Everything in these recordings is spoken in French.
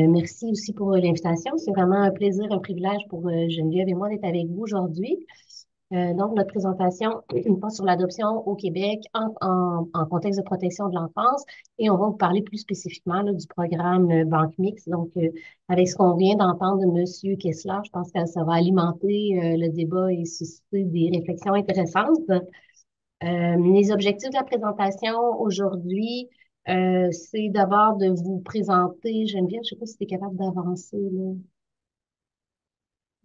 Merci aussi pour l'invitation. C'est vraiment un plaisir, un privilège pour Geneviève et moi d'être avec vous aujourd'hui. Donc, notre présentation porte sur l'adoption au Québec en contexte de protection de l'enfance et on va vous parler plus spécifiquement là, du programme Banque Mixte. Donc, avec ce qu'on vient d'entendre de Monsieur Kessler, je pense que ça va alimenter le débat et susciter des réflexions intéressantes. Les objectifs de la présentation aujourd'hui, c'est d'abord de vous présenter, Geneviève, je ne sais pas si tu es capable d'avancer, là,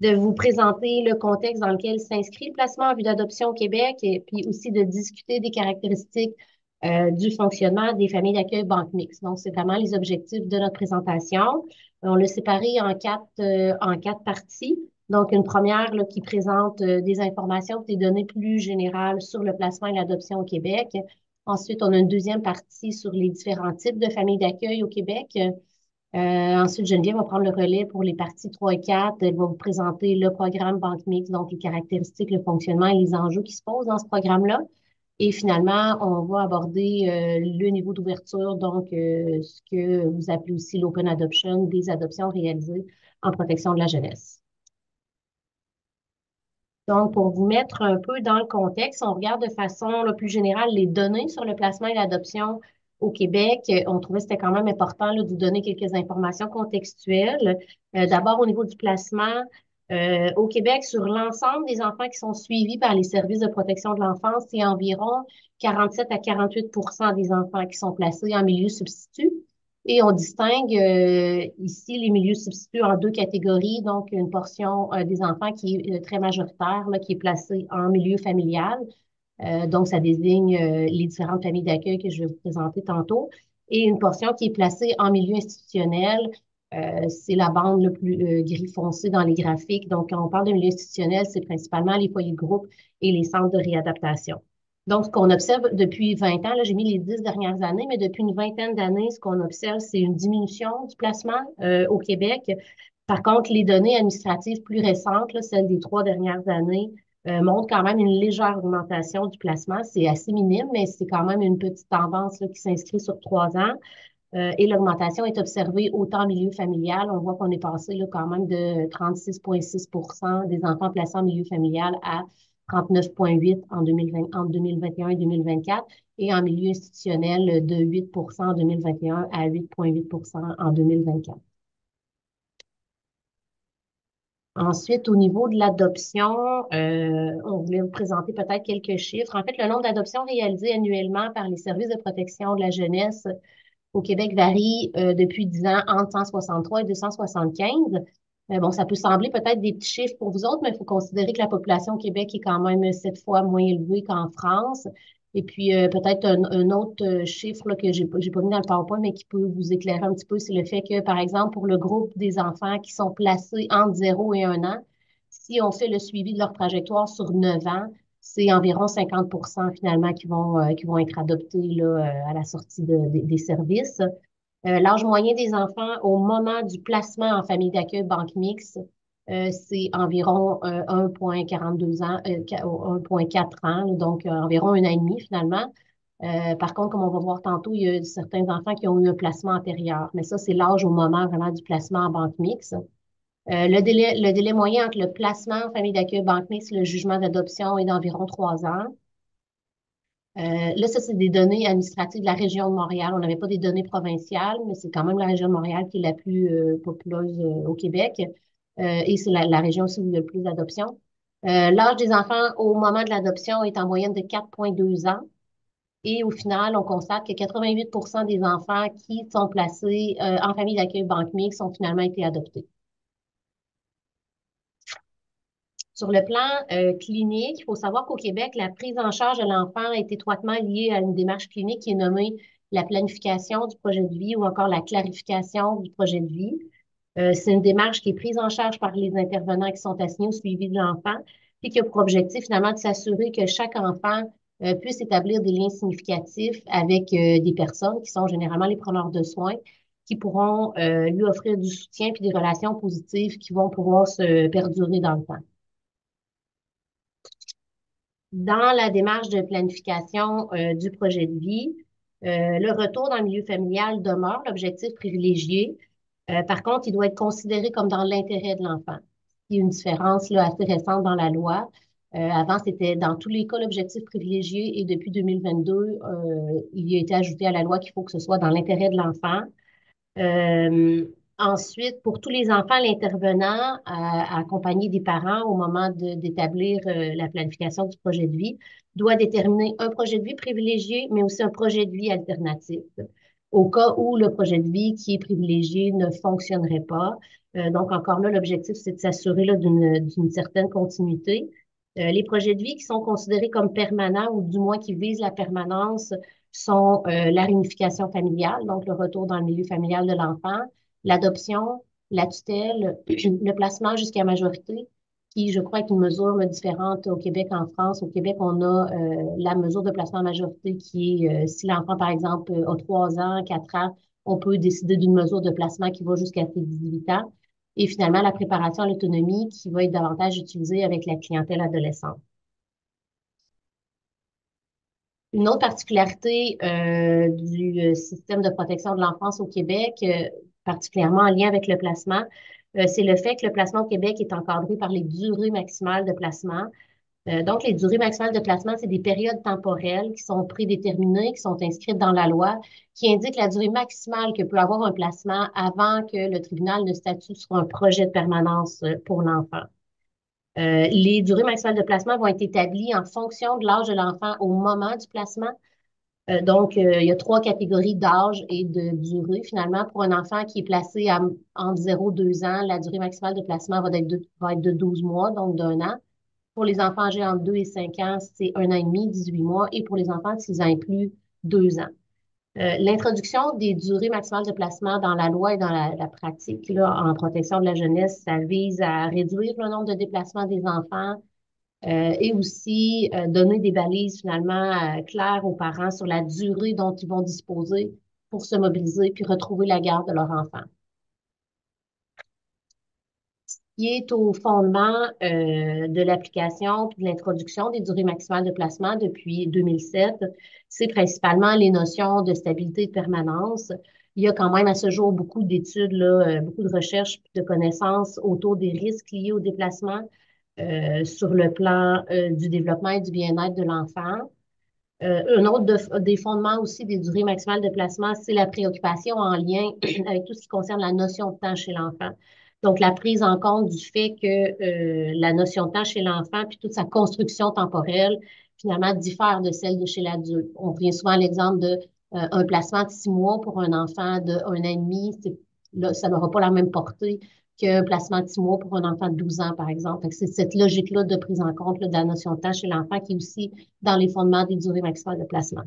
de vous présenter le contexte dans lequel s'inscrit le placement en vue d'adoption au Québec et puis aussi de discuter des caractéristiques du fonctionnement des familles d'accueil banque mixte. Donc, c'est vraiment les objectifs de notre présentation. On l'a séparé en quatre parties. Donc, une première là, qui présente des informations, des données plus générales sur le placement et l'adoption au Québec. Ensuite, on a une deuxième partie sur les différents types de familles d'accueil au Québec. Ensuite, Geneviève va prendre le relais pour les parties 3 et 4. Elle va vous présenter le programme Banque Mixte, donc les caractéristiques, le fonctionnement et les enjeux qui se posent dans ce programme-là. Et finalement, on va aborder le niveau d'ouverture, donc ce que vous appelez aussi l'open adoption, des adoptions réalisées en protection de la jeunesse. Donc, pour vous mettre un peu dans le contexte, on regarde de façon là, plus générale les données sur le placement et l'adoption au Québec. On trouvait que c'était quand même important là, de vous donner quelques informations contextuelles. D'abord, au niveau du placement, au Québec, sur l'ensemble des enfants qui sont suivis par les services de protection de l'enfance, c'est environ 47 à 48 des enfants qui sont placés en milieu substitut. Et on distingue ici les milieux substituts en deux catégories, donc une portion des enfants qui est très majoritaire, là, qui est placée en milieu familial. Donc, ça désigne les différentes familles d'accueil que je vais vous présenter tantôt. Et une portion qui est placée en milieu institutionnel. C'est la bande le plus gris foncé dans les graphiques. Donc, quand on parle de milieu institutionnel, c'est principalement les foyers de groupe et les centres de réadaptation. Donc, ce qu'on observe depuis 20 ans, là, j'ai mis les 10 dernières années, mais depuis une vingtaine d'années, ce qu'on observe, c'est une diminution du placement au Québec. Par contre, les données administratives plus récentes, là, celles des 3 dernières années, montrent quand même une légère augmentation du placement. C'est assez minime, mais c'est quand même une petite tendance là, qui s'inscrit sur 3 ans. Et l'augmentation est observée autant en milieu familial. On voit qu'on est passé là, quand même de 36,6 des enfants placés en milieu familial à 39,8 en 2020, entre 2021 et 2024, et en milieu institutionnel de 8 en 2021 à 8,8 en 2024. Ensuite, au niveau de l'adoption, on voulait vous présenter peut-être quelques chiffres. En fait, le nombre d'adoptions réalisées annuellement par les services de protection de la jeunesse au Québec varie depuis 10 ans entre 163 et 275. Bon, ça peut sembler peut-être des petits chiffres pour vous autres, mais il faut considérer que la population au Québec est quand même 7 fois moins élevée qu'en France. Et puis, peut-être un autre chiffre là, que j'ai pas mis dans le PowerPoint, mais qui peut vous éclairer un petit peu, c'est le fait que, par exemple, pour le groupe des enfants qui sont placés entre 0 et 1 an, si on fait le suivi de leur trajectoire sur 9 ans, c'est environ 50 finalement qui vont être adoptés là, à la sortie des services. L'âge moyen des enfants au moment du placement en famille d'accueil banque mixte, c'est environ 1,42 ans, 1,4 ans, donc environ 1 an et demi finalement. Par contre, comme on va voir tantôt, il y a certains enfants qui ont eu un placement antérieur, mais ça, c'est l'âge au moment vraiment du placement en banque mixte. Le délai moyen entre le placement en famille d'accueil banque mixte et le jugement d'adoption est d'environ 3 ans. Là, ça, c'est des données administratives de la région de Montréal. On n'avait pas des données provinciales, mais c'est quand même la région de Montréal qui est la plus populeuse au Québec. Et c'est la région aussi où il y a le plus d'adoptions. L'âge des enfants au moment de l'adoption est en moyenne de 4,2 ans. Et au final, on constate que 88 des enfants qui sont placés en famille d'accueil banque mixte ont finalement été adoptés. Sur le plan clinique, il faut savoir qu'au Québec, la prise en charge de l'enfant est étroitement liée à une démarche clinique qui est nommée la planification du projet de vie ou encore la clarification du projet de vie. C'est une démarche qui est prise en charge par les intervenants qui sont assignés au suivi de l'enfant, puis qui a pour objectif finalement de s'assurer que chaque enfant puisse établir des liens significatifs avec des personnes qui sont généralement les preneurs de soins, qui pourront lui offrir du soutien puis des relations positives qui vont pouvoir se perdurer dans le temps. Dans la démarche de planification du projet de vie, le retour dans le milieu familial demeure l'objectif privilégié. Par contre, il doit être considéré comme dans l'intérêt de l'enfant. Il y a une différence là, assez récente dans la loi. Avant, c'était dans tous les cas l'objectif privilégié et depuis 2022, il a été ajouté à la loi qu'il faut que ce soit dans l'intérêt de l'enfant. Euh, Ensuite, pour tous les enfants, l'intervenant accompagné des parents au moment d'établir la planification du projet de vie doit déterminer un projet de vie privilégié, mais aussi un projet de vie alternatif. Au cas où le projet de vie qui est privilégié ne fonctionnerait pas. Donc, encore là, l'objectif, c'est de s'assurer là, d'une certaine continuité. Les projets de vie qui sont considérés comme permanents ou du moins qui visent la permanence sont la réunification familiale, donc le retour dans le milieu familial de l'enfant, l'adoption, la tutelle, le placement jusqu'à majorité, qui, je crois, est une mesure différente au Québec, en France. Au Québec, on a la mesure de placement à majorité qui est, si l'enfant, par exemple, a 3 ans, 4 ans, on peut décider d'une mesure de placement qui va jusqu'à ses 18 ans. Et finalement, la préparation à l'autonomie qui va être davantage utilisée avec la clientèle adolescente. Une autre particularité du système de protection de l'enfance au Québec, particulièrement en lien avec le placement, c'est le fait que le placement au Québec est encadré par les durées maximales de placement. Donc, les durées maximales de placement, c'est des périodes temporelles qui sont prédéterminées, qui sont inscrites dans la loi, qui indiquent la durée maximale que peut avoir un placement avant que le tribunal ne statue sur un projet de permanence pour l'enfant. Les durées maximales de placement vont être établies en fonction de l'âge de l'enfant au moment du placement. Donc, il y a 3 catégories d'âge et de durée. Finalement, pour un enfant qui est placé entre 0 et 2 ans, la durée maximale de placement va être de 12 mois, donc d'1 an. Pour les enfants âgés entre 2 et 5 ans, c'est 1 an et demi, 18 mois. Et pour les enfants de 6 ans et plus, 2 ans. L'introduction des durées maximales de placement dans la loi et dans la pratique là, en protection de la jeunesse, ça vise à réduire le nombre de déplacements des enfants, et aussi donner des balises finalement claires aux parents sur la durée dont ils vont disposer pour se mobiliser puis retrouver la garde de leur enfant. Qui est au fondement de l'application puis de l'introduction des durées maximales de placement depuis 2007, c'est principalement les notions de stabilité et de permanence. Il y a quand même à ce jour beaucoup d'études, là, beaucoup de recherches, de connaissances autour des risques liés au déplacement sur le plan du développement et du bien-être de l'enfant. Un autre des fondements aussi des durées maximales de placement, c'est la préoccupation en lien avec tout ce qui concerne la notion de temps chez l'enfant. Donc, la prise en compte du fait que la notion de temps chez l'enfant, puis toute sa construction temporelle, finalement, diffère de celle de chez l'adulte. On revient souvent à l'exemple de un placement de 6 mois pour un enfant de 1 an et demi. Là, ça n'aura pas la même portée qu'un placement de 6 mois pour un enfant de 12 ans, par exemple. C'est cette logique-là de prise en compte là, de la notion de temps chez l'enfant qui est aussi dans les fondements des durées maximales de placement.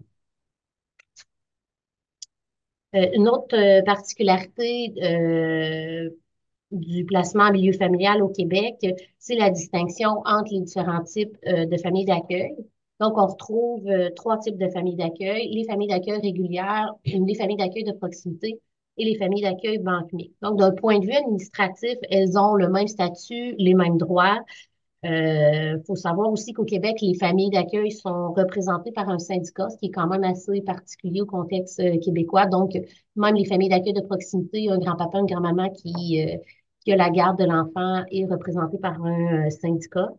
Une autre particularité du placement en milieu familial au Québec, c'est la distinction entre les différents types de familles d'accueil. Donc, on retrouve 3 types de familles d'accueil, les familles d'accueil régulières, les familles d'accueil de proximité et les familles d'accueil banque mixte. Donc, d'un point de vue administratif, elles ont le même statut, les mêmes droits. Faut savoir aussi qu'au Québec, les familles d'accueil sont représentées par un syndicat, ce qui est quand même assez particulier au contexte québécois. Donc, même les familles d'accueil de proximité, un grand-papa, une grand-maman qui a la garde de l'enfant est représenté par un syndicat.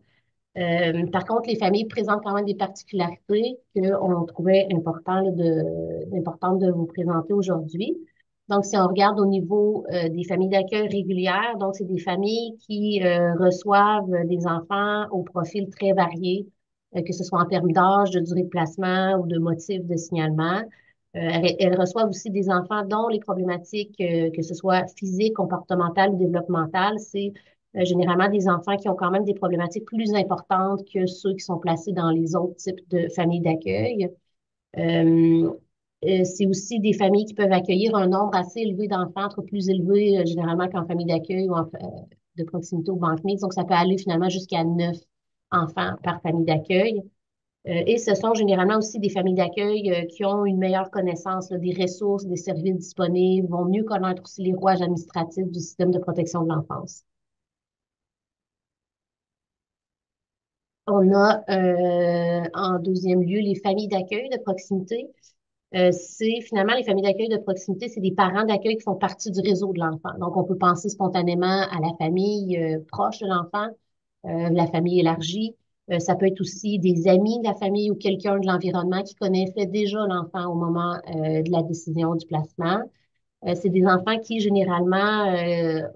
Par contre, les familles présentent quand même des particularités qu'on trouvait importantes de vous présenter aujourd'hui. Donc, si on regarde au niveau des familles d'accueil régulières, donc c'est des familles qui reçoivent des enfants au profil très varié, que ce soit en termes d'âge, de durée de placement ou de motifs de signalement. Elles reçoivent aussi des enfants dont les problématiques, que ce soit physiques, comportementales ou développementales, c'est généralement des enfants qui ont quand même des problématiques plus importantes que ceux qui sont placés dans les autres types de familles d'accueil. Euh, c'est aussi des familles qui peuvent accueillir un nombre assez élevé d'enfants, trop plus élevé généralement qu'en famille d'accueil ou de proximité ou banque mixte. Donc, ça peut aller finalement jusqu'à 9 enfants par famille d'accueil. Et ce sont généralement aussi des familles d'accueil qui ont une meilleure connaissance là, des ressources, des services disponibles, vont mieux connaître aussi les rouages administratifs du système de protection de l'enfance. On a en deuxième lieu les familles d'accueil de proximité. C'est finalement les familles d'accueil de proximité, c'est des parents d'accueil qui font partie du réseau de l'enfant. Donc, on peut penser spontanément à la famille proche de l'enfant, la famille élargie. Ça peut être aussi des amis de la famille ou quelqu'un de l'environnement qui connaissait déjà l'enfant au moment de la décision du placement. C'est des enfants qui, généralement,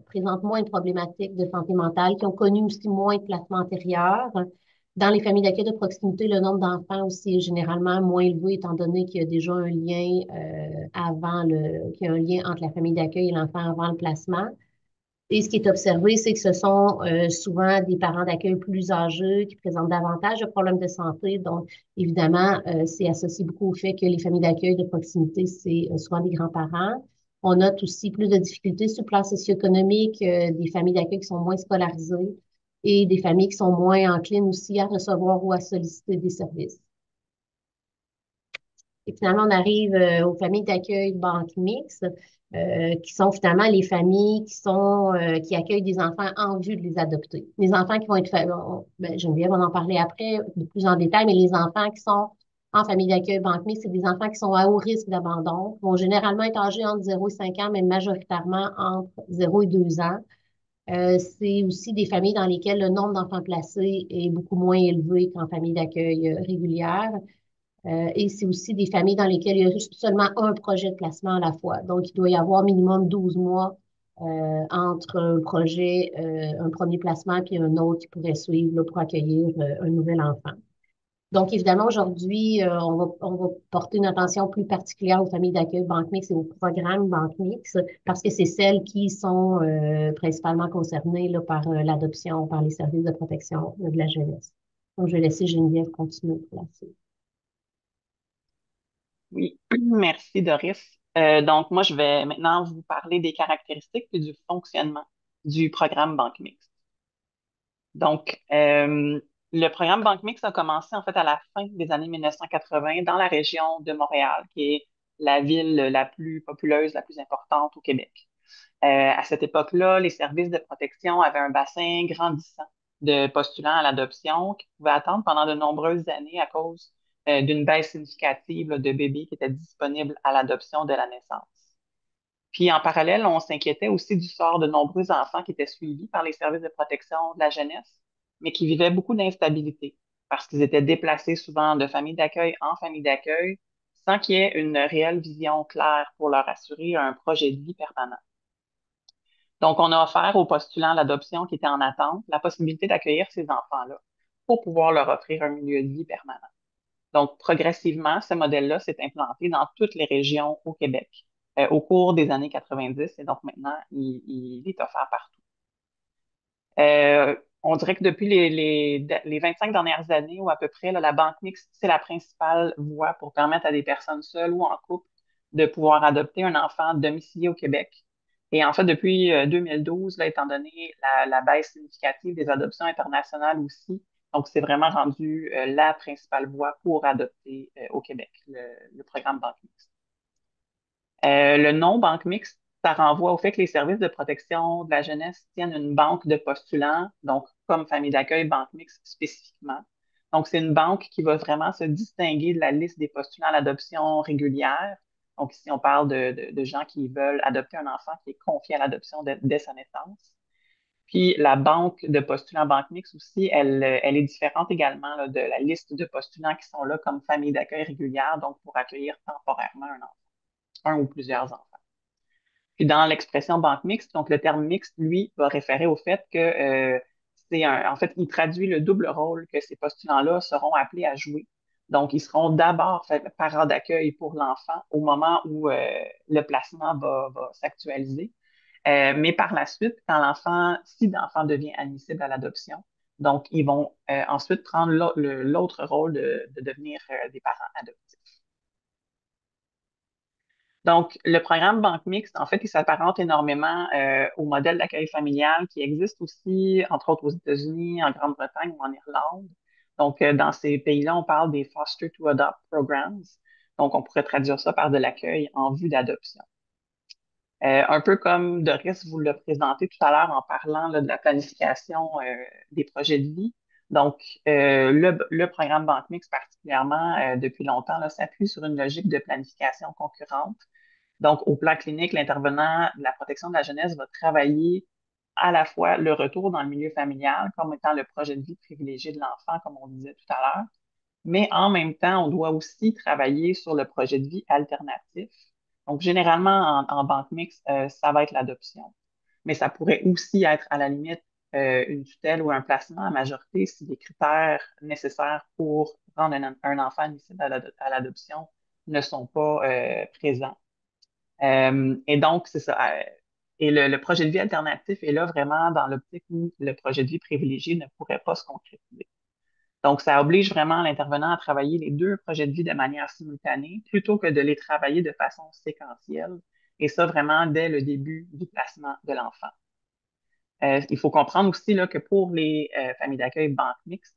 présentent moins de problématiques de santé mentale, qui ont connu aussi moins de placements antérieurs. Dans les familles d'accueil de proximité, le nombre d'enfants aussi est généralement moins élevé, étant donné qu'il y a déjà un lien qu'il y a un lien entre la famille d'accueil et l'enfant avant le placement. Et ce qui est observé, c'est que ce sont souvent des parents d'accueil plus âgés qui présentent davantage de problèmes de santé. Donc, évidemment, c'est associé beaucoup au fait que les familles d'accueil de proximité, c'est souvent des grands-parents. On note aussi plus de difficultés sur le plan socio-économique, des familles d'accueil qui sont moins scolarisées et des familles qui sont moins enclines aussi à recevoir ou à solliciter des services. Et finalement, on arrive aux familles d'accueil banque mixte, qui sont finalement les familles qui accueillent des enfants en vue de les adopter. Les enfants qui vont être, Geneviève va en parler après de plus en détail, mais les enfants qui sont en famille d'accueil banque mixte, c'est des enfants qui sont à haut risque d'abandon, vont généralement être âgés entre 0 et 5 ans, mais majoritairement entre 0 et 2 ans. C'est aussi des familles dans lesquelles le nombre d'enfants placés est beaucoup moins élevé qu'en famille d'accueil régulière. Et c'est aussi des familles dans lesquelles il y a seulement un projet de placement à la fois. Donc, il doit y avoir minimum 12 mois entre un premier placement, puis un autre qui pourrait suivre là, pour accueillir un nouvel enfant. Donc, évidemment, aujourd'hui, on va porter une attention plus particulière aux familles d'accueil Banque Mixte et aux programmes Banque Mixte parce que c'est celles qui sont principalement concernées là, par l'adoption, par les services de protection de la jeunesse. Donc, je vais laisser Geneviève continuer pour la suite. Oui, merci Doris. Donc, moi, je vais maintenant vous parler des caractéristiques et du fonctionnement du programme Banque Mixte. Donc, le programme Banque Mixte a commencé en fait à la fin des années 1980 dans la région de Montréal, qui est la ville la plus populeuse, la plus importante au Québec. À cette époque-là, les services de protection avaient un bassin grandissant de postulants à l'adoption qui pouvaient attendre pendant de nombreuses années à cause d'une baisse significative là, de bébés qui étaient disponibles à l'adoption de la naissance. Puis en parallèle, on s'inquiétait aussi du sort de nombreux enfants qui étaient suivis par les services de protection de la jeunesse, mais qui vivaient beaucoup d'instabilité parce qu'ils étaient déplacés souvent de famille d'accueil en famille d'accueil sans qu'il y ait une réelle vision claire pour leur assurer un projet de vie permanent. Donc, on a offert aux postulants à l'adoption qui étaient en attente la possibilité d'accueillir ces enfants-là pour pouvoir leur offrir un milieu de vie permanent. Donc, progressivement, ce modèle-là s'est implanté dans toutes les régions au Québec au cours des années 90 et donc maintenant, il est offert partout. On dirait que depuis les 25 dernières années ou à peu près, là, la banque mixte, c'est la principale voie pour permettre à des personnes seules ou en couple de pouvoir adopter un enfant domicilié au Québec. Et en fait, depuis 2012, là, étant donné la baisse significative des adoptions internationales aussi, donc c'est vraiment rendu la principale voie pour adopter au Québec, le programme Banque Mixte. Le nom banque mixte, ça renvoie au fait que les services de protection de la jeunesse tiennent une banque de postulants, donc comme famille d'accueil, banque mixte spécifiquement. Donc, c'est une banque qui va vraiment se distinguer de la liste des postulants à l'adoption régulière. Donc, ici, on parle de gens qui veulent adopter un enfant qui est confié à l'adoption dès sa naissance. Puis, la banque de postulants banque mixte aussi, elle est différente également là, de la liste de postulants qui sont là comme famille d'accueil régulière, donc pour accueillir temporairement un enfant, un ou plusieurs enfants. Puis dans l'expression banque mixte, donc le terme mixte, lui, va référer au fait que en fait, il traduit le double rôle que ces postulants-là seront appelés à jouer. Donc, ils seront d'abord parents d'accueil pour l'enfant au moment où le placement va s'actualiser. Mais par la suite, si l'enfant devient admissible à l'adoption, donc ils vont ensuite prendre l'autre rôle de devenir des parents adoptifs. Donc, le programme Banque Mixte, en fait, il s'apparente énormément au modèle d'accueil familial qui existe aussi, entre autres aux États-Unis, en Grande-Bretagne ou en Irlande. Donc, dans ces pays-là, on parle des Foster to Adopt Programs. Donc, on pourrait traduire ça par de l'accueil en vue d'adoption. Un peu comme Doris vous l'a présenté tout à l'heure en parlant là, de la planification des projets de vie. Donc, le programme Banque Mix particulièrement, depuis longtemps, là, s'appuie sur une logique de planification concurrente. Donc, au plan clinique, l'intervenant de la protection de la jeunesse va travailler à la fois le retour dans le milieu familial comme étant le projet de vie privilégié de l'enfant, comme on disait tout à l'heure, mais en même temps, on doit aussi travailler sur le projet de vie alternatif. Donc, généralement, en banque mixte, ça va être l'adoption. Mais ça pourrait aussi être, à la limite, une tutelle ou un placement à majorité si les critères nécessaires pour rendre un enfant admissible à l'adoption ne sont pas présents. Et donc, c'est ça. Et le projet de vie alternatif est là vraiment dans l'optique où le projet de vie privilégié ne pourrait pas se concrétiser. Donc, ça oblige vraiment l'intervenant à travailler les deux projets de vie de manière simultanée plutôt que de les travailler de façon séquentielle. Et ça, vraiment, dès le début du placement de l'enfant. Il faut comprendre aussi là, que pour les familles d'accueil banque mixte,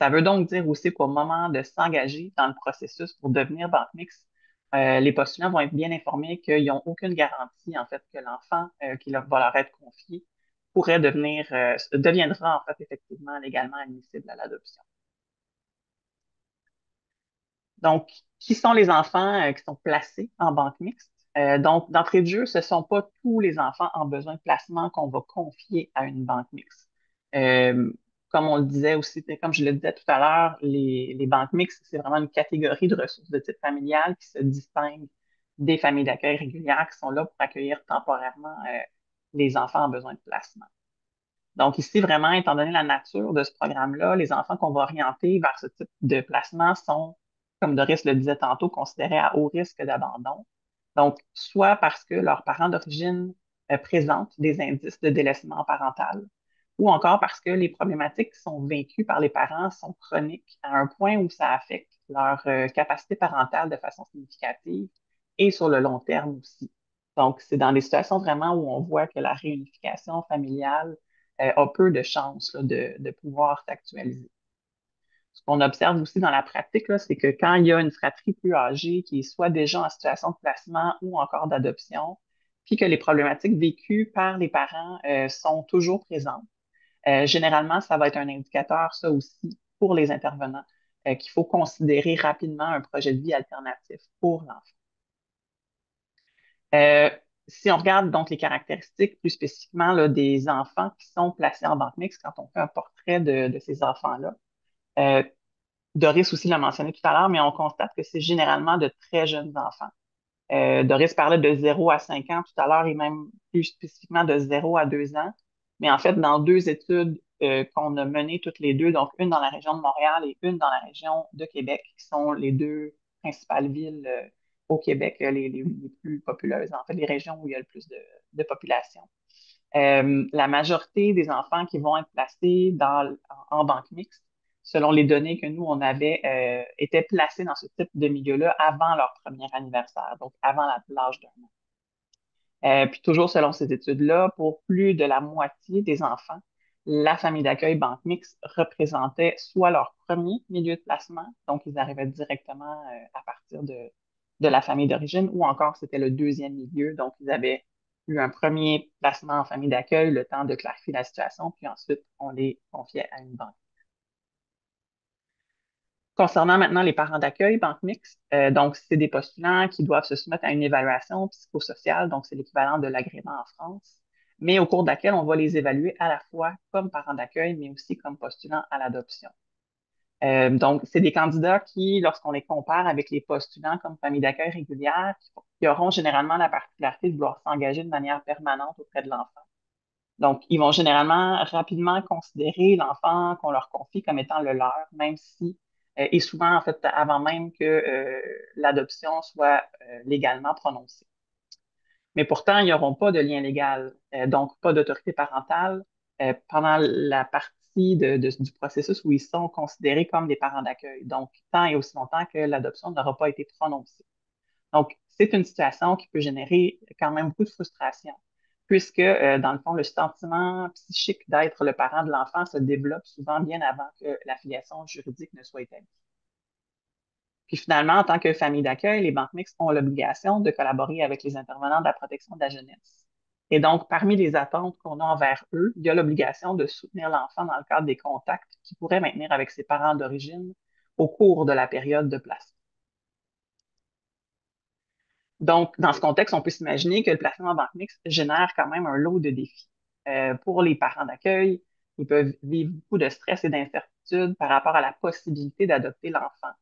ça veut donc dire aussi qu'au moment de s'engager dans le processus pour devenir banque mixte, les postulants vont être bien informés qu'ils n'ont aucune garantie, en fait, que l'enfant va leur être confié deviendra, en fait, effectivement, légalement admissible à l'adoption. Donc, qui sont les enfants qui sont placés en banque mixte? Donc, d'entrée de jeu, ce ne sont pas tous les enfants en besoin de placement qu'on va confier à une banque mixte. Euh, Comme on le disait aussi, comme je le disais tout à l'heure, les banques mixtes, c'est vraiment une catégorie de ressources de type familial qui se distingue des familles d'accueil régulières qui sont là pour accueillir temporairement les enfants en besoin de placement. Donc ici, vraiment, étant donné la nature de ce programme-là, les enfants qu'on va orienter vers ce type de placement sont, comme Doris le disait tantôt, considérés à haut risque d'abandon. Donc, soit parce que leurs parents d'origine présentent des indices de délaissement parental, ou encore parce que les problématiques qui sont vécues par les parents sont chroniques à un point où ça affecte leur capacité parentale de façon significative et sur le long terme aussi. Donc, c'est dans des situations vraiment où on voit que la réunification familiale a peu de chances là, de pouvoir s'actualiser. Ce qu'on observe aussi dans la pratique, là, c'est que quand il y a une fratrie plus âgée qui est soit déjà en situation de placement ou encore d'adoption, puis que les problématiques vécues par les parents sont toujours présentes, généralement, ça va être un indicateur, ça aussi, pour les intervenants, qu'il faut considérer rapidement un projet de vie alternatif pour l'enfant. Euh, Si on regarde donc les caractéristiques plus spécifiquement là, des enfants qui sont placés en banque mixte, quand on fait un portrait de ces enfants-là, euh, Doris aussi l'a mentionné tout à l'heure, mais on constate que c'est généralement de très jeunes enfants. Doris parlait de 0 à 5 ans tout à l'heure et même plus spécifiquement de 0 à 2 ans. Mais en fait, dans deux études qu'on a menées toutes les deux, donc une dans la région de Montréal et une dans la région de Québec, qui sont les deux principales villes au Québec, les plus populeuses, en fait, les régions où il y a le plus de population. La majorité des enfants qui vont être placés en banque mixte, selon les données que nous, on avait, étaient placés dans ce type de milieu-là avant leur premier anniversaire, donc avant l'âge d'un an. Puis toujours selon ces études-là, pour plus de la moitié des enfants, la famille d'accueil banque mixte représentait soit leur premier milieu de placement, donc ils arrivaient directement à partir de la famille d'origine, ou encore c'était le deuxième milieu, donc ils avaient eu un premier placement en famille d'accueil, le temps de clarifier la situation, puis ensuite on les confiait à une banque. Concernant maintenant les parents d'accueil, banque mixte, donc c'est des postulants qui doivent se soumettre à une évaluation psychosociale, donc c'est l'équivalent de l'agrément en France, mais au cours de laquelle on va les évaluer à la fois comme parents d'accueil, mais aussi comme postulants à l'adoption. Donc, c'est des candidats qui, lorsqu'on les compare avec les postulants comme famille d'accueil régulière, qui auront généralement la particularité de vouloir s'engager de manière permanente auprès de l'enfant. Donc, ils vont généralement rapidement considérer l'enfant qu'on leur confie comme étant le leur, même si, et souvent, en fait, avant même que l'adoption soit légalement prononcée. Mais pourtant, ils n'auront pas de lien légal, donc pas d'autorité parentale pendant la partie du processus où ils sont considérés comme des parents d'accueil. Donc, tant et aussi longtemps que l'adoption n'aura pas été prononcée. Donc, c'est une situation qui peut générer quand même beaucoup de frustration puisque, dans le fond, le sentiment psychique d'être le parent de l'enfant se développe souvent bien avant que la filiation juridique ne soit établie. Puis finalement, en tant que famille d'accueil, les banques mixtes ont l'obligation de collaborer avec les intervenants de la protection de la jeunesse. Et donc, parmi les attentes qu'on a envers eux, il y a l'obligation de soutenir l'enfant dans le cadre des contacts qu'il pourrait maintenir avec ses parents d'origine au cours de la période de placement. Donc, dans ce contexte, on peut s'imaginer que le placement en banque mixte génère quand même un lot de défis. Pour les parents d'accueil, ils peuvent vivre beaucoup de stress et d'incertitude par rapport à la possibilité d'adopter l'enfant.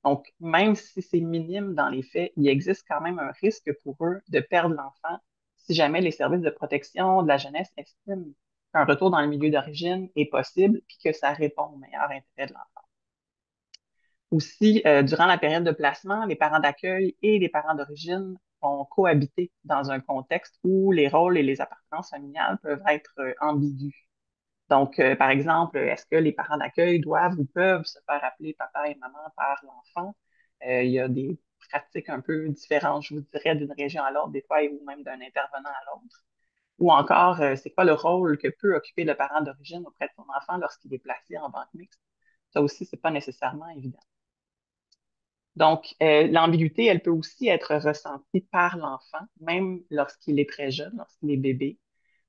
Donc, même si c'est minime dans les faits, il existe quand même un risque pour eux de perdre l'enfant si jamais les services de protection de la jeunesse estiment qu'un retour dans le milieu d'origine est possible puis que ça répond au meilleur intérêt de l'enfant. Aussi, durant la période de placement, les parents d'accueil et les parents d'origine vont cohabiter dans un contexte où les rôles et les appartenances familiales peuvent être ambigus. Donc, par exemple, est-ce que les parents d'accueil doivent ou peuvent se faire appeler papa et maman par l'enfant? Il y a des pratiques un peu différentes, je vous dirais, d'une région à l'autre, des fois, ou même d'un intervenant à l'autre. Ou encore, c'est quoi le rôle que peut occuper le parent d'origine auprès de son enfant lorsqu'il est placé en banque mixte? Ça aussi, c'est pas nécessairement évident. Donc, l'ambiguïté, elle peut aussi être ressentie par l'enfant, même lorsqu'il est très jeune, lorsqu'il est bébé.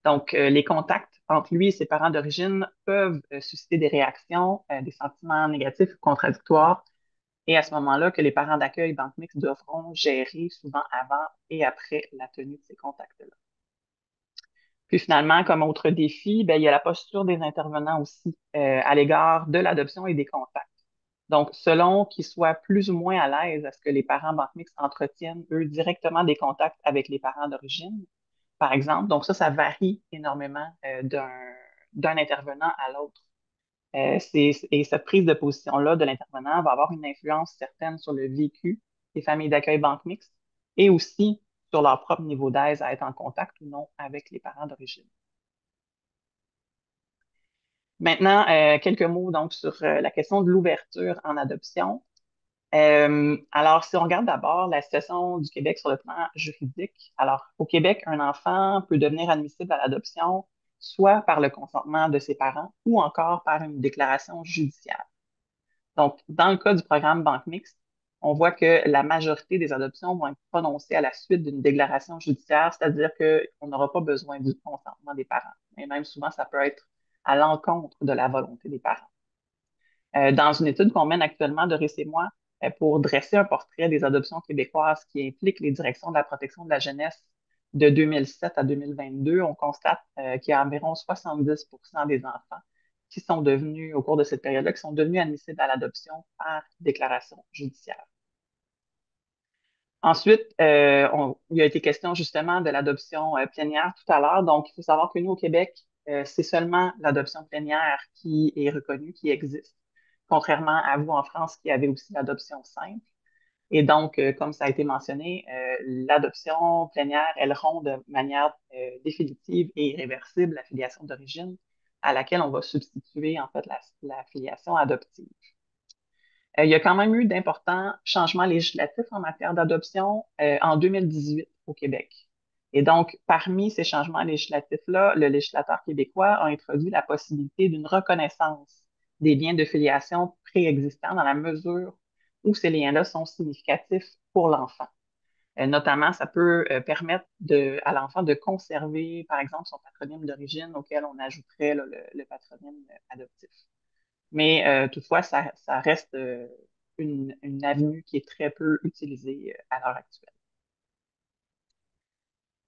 Donc, les contacts entre lui et ses parents d'origine peuvent susciter des réactions, des sentiments négatifs ou contradictoires. Et à ce moment-là, que les parents d'accueil banque mixte devront gérer souvent avant et après la tenue de ces contacts-là. Puis finalement, comme autre défi, ben, il y a la posture des intervenants aussi à l'égard de l'adoption et des contacts. Donc, selon qu'ils soient plus ou moins à l'aise à ce que les parents banque mixte entretiennent, eux, directement des contacts avec les parents d'origine, par exemple. Donc, ça varie énormément d'un intervenant à l'autre. Et cette prise de position-là de l'intervenant va avoir une influence certaine sur le vécu des familles d'accueil banque mixte et aussi sur leur propre niveau d'aise à être en contact ou non avec les parents d'origine. Maintenant, quelques mots donc sur la question de l'ouverture en adoption. Alors, si on regarde d'abord la situation du Québec sur le plan juridique, alors au Québec, un enfant peut devenir admissible à l'adoption soit par le consentement de ses parents ou encore par une déclaration judiciaire. Donc, dans le cas du programme Banque mixte, on voit que la majorité des adoptions vont être prononcées à la suite d'une déclaration judiciaire, c'est-à-dire qu'on n'aura pas besoin du consentement des parents. Et même souvent, ça peut être à l'encontre de la volonté des parents. Dans une étude qu'on mène actuellement de Récémois pour dresser un portrait des adoptions québécoises qui implique les directions de la protection de la jeunesse de 2007 à 2022, on constate qu'il y a environ 70% des enfants qui sont devenus, au cours de cette période-là, qui sont devenus admissibles à l'adoption par déclaration judiciaire. Ensuite, il a été question justement de l'adoption plénière tout à l'heure. Donc, il faut savoir que nous, au Québec, c'est seulement l'adoption plénière qui est reconnue, qui existe, contrairement à vous en France qui avez aussi l'adoption simple. Et donc, comme ça a été mentionné, l'adoption plénière, elle rompt de manière définitive et irréversible la filiation d'origine à laquelle on va substituer en fait la filiation adoptive. Il y a quand même eu d'importants changements législatifs en matière d'adoption en 2018 au Québec. Et donc, parmi ces changements législatifs-là, le législateur québécois a introduit la possibilité d'une reconnaissance des liens de filiation préexistants dans la mesure où ces liens-là sont significatifs pour l'enfant. Notamment, ça peut permettre à l'enfant de conserver, par exemple, son patronyme d'origine auquel on ajouterait là, le patronyme adoptif. Mais toutefois, ça reste une avenue qui est très peu utilisée à l'heure actuelle.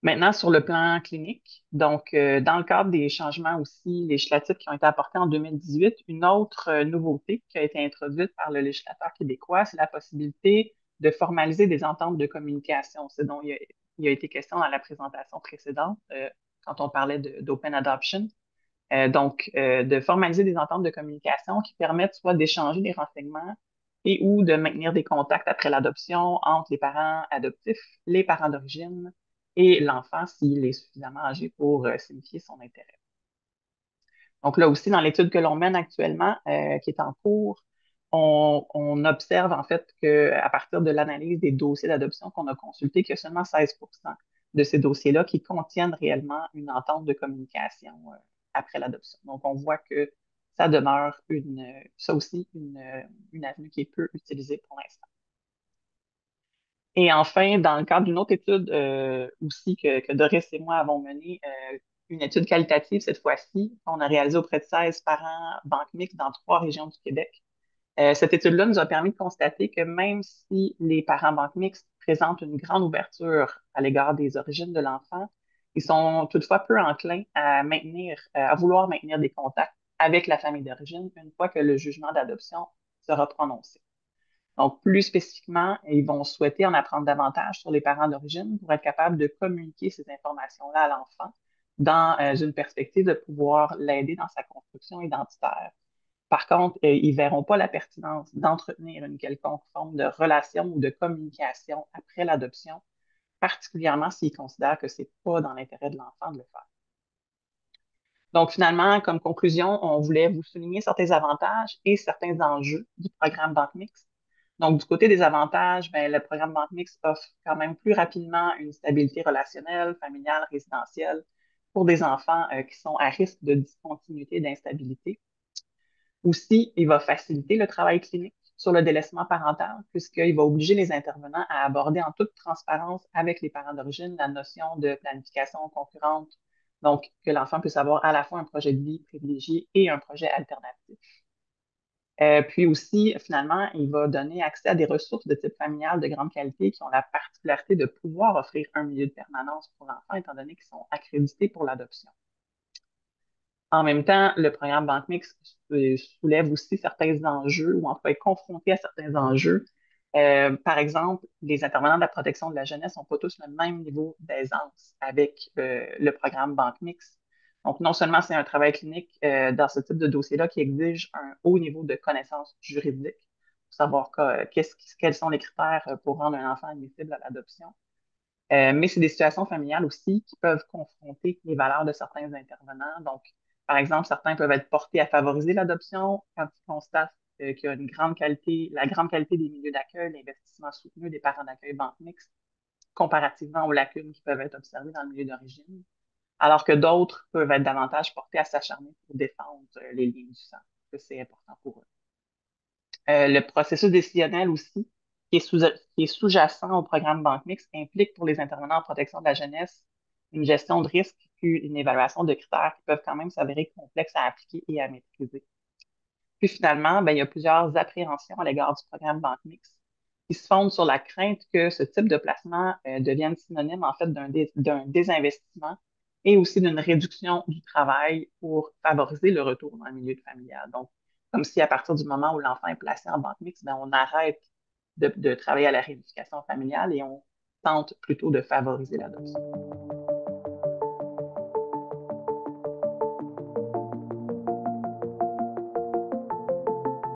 Maintenant, sur le plan clinique, donc dans le cadre des changements aussi législatifs qui ont été apportés en 2018, une autre nouveauté qui a été introduite par le législateur québécois, c'est la possibilité de formaliser des ententes de communication. C'est dont il a été question dans la présentation précédente, quand on parlait d'open adoption. Donc, de formaliser des ententes de communication qui permettent soit d'échanger des renseignements et ou de maintenir des contacts après l'adoption entre les parents adoptifs, les parents d'origine et l'enfant s'il est suffisamment âgé pour signifier son intérêt. Donc là aussi, dans l'étude que l'on mène actuellement, qui est en cours, on observe en fait qu'à partir de l'analyse des dossiers d'adoption qu'on a consultés, qu'il y a seulement 16% de ces dossiers-là qui contiennent réellement une entente de communication après l'adoption. Donc, on voit que ça demeure ça aussi une avenue qui est peu utilisée pour l'instant. Et enfin, dans le cadre d'une autre étude aussi que Doris et moi avons menée, une étude qualitative cette fois-ci, qu'on a réalisée auprès de 16 parents banque mixte dans 3 régions du Québec. Cette étude-là nous a permis de constater que même si les parents banque mixte présentent une grande ouverture à l'égard des origines de l'enfant, ils sont toutefois peu enclins à vouloir maintenir des contacts avec la famille d'origine une fois que le jugement d'adoption sera prononcé. Donc, plus spécifiquement, ils vont souhaiter en apprendre davantage sur les parents d'origine pour être capables de communiquer ces informations-là à l'enfant dans une perspective de pouvoir l'aider dans sa construction identitaire. Par contre, ils ne verront pas la pertinence d'entretenir une quelconque forme de relation ou de communication après l'adoption, particulièrement s'ils considèrent que ce n'est pas dans l'intérêt de l'enfant de le faire. Donc, finalement, comme conclusion, on voulait vous souligner certains avantages et certains enjeux du programme Banque Mixte. Donc, du côté des avantages, ben, le programme Banque Mixte offre quand même plus rapidement une stabilité relationnelle, familiale, résidentielle pour des enfants qui sont à risque de discontinuité et d'instabilité. Aussi, il va faciliter le travail clinique sur le délaissement parental, puisqu'il va obliger les intervenants à aborder en toute transparence avec les parents d'origine la notion de planification concurrente, donc que l'enfant puisse avoir à la fois un projet de vie privilégié et un projet alternatif. Puis aussi, finalement, il va donner accès à des ressources de type familial de grande qualité qui ont la particularité de pouvoir offrir un milieu de permanence pour l'enfant, étant donné qu'ils sont accrédités pour l'adoption. En même temps, le programme Banque Mixte soulève aussi certains enjeux ou en tout cas est confronté à certains enjeux. Par exemple, les intervenants de la protection de la jeunesse n'ont pas tous le même niveau d'aisance avec le programme Banque Mixte. Donc, non seulement c'est un travail clinique dans ce type de dossier-là qui exige un haut niveau de connaissances juridiques pour savoir quels sont les critères pour rendre un enfant admissible à l'adoption, mais c'est des situations familiales aussi qui peuvent confronter les valeurs de certains intervenants. Donc, par exemple, certains peuvent être portés à favoriser l'adoption quand ils constatent qu'il y a la grande qualité des milieux d'accueil, l'investissement soutenu des parents d'accueil banque mixte, comparativement aux lacunes qui peuvent être observées dans le milieu d'origine, alors que d'autres peuvent être davantage portés à s'acharner pour défendre les liens du sang, que c'est important pour eux. Le processus décisionnel aussi, qui est sous-jacent au programme Banque Mixte, implique pour les intervenants en protection de la jeunesse une gestion de risque puis une évaluation de critères qui peuvent quand même s'avérer complexes à appliquer et à maîtriser. Puis finalement, ben, il y a plusieurs appréhensions à l'égard du programme Banque Mixte qui se fondent sur la crainte que ce type de placement devienne synonyme en fait d'un désinvestissement et aussi d'une réduction du travail pour favoriser le retour dans le milieu familial. Donc, comme si à partir du moment où l'enfant est placé en banque mixte, ben, on arrête de travailler à la réunification familiale et on tente plutôt de favoriser l'adoption.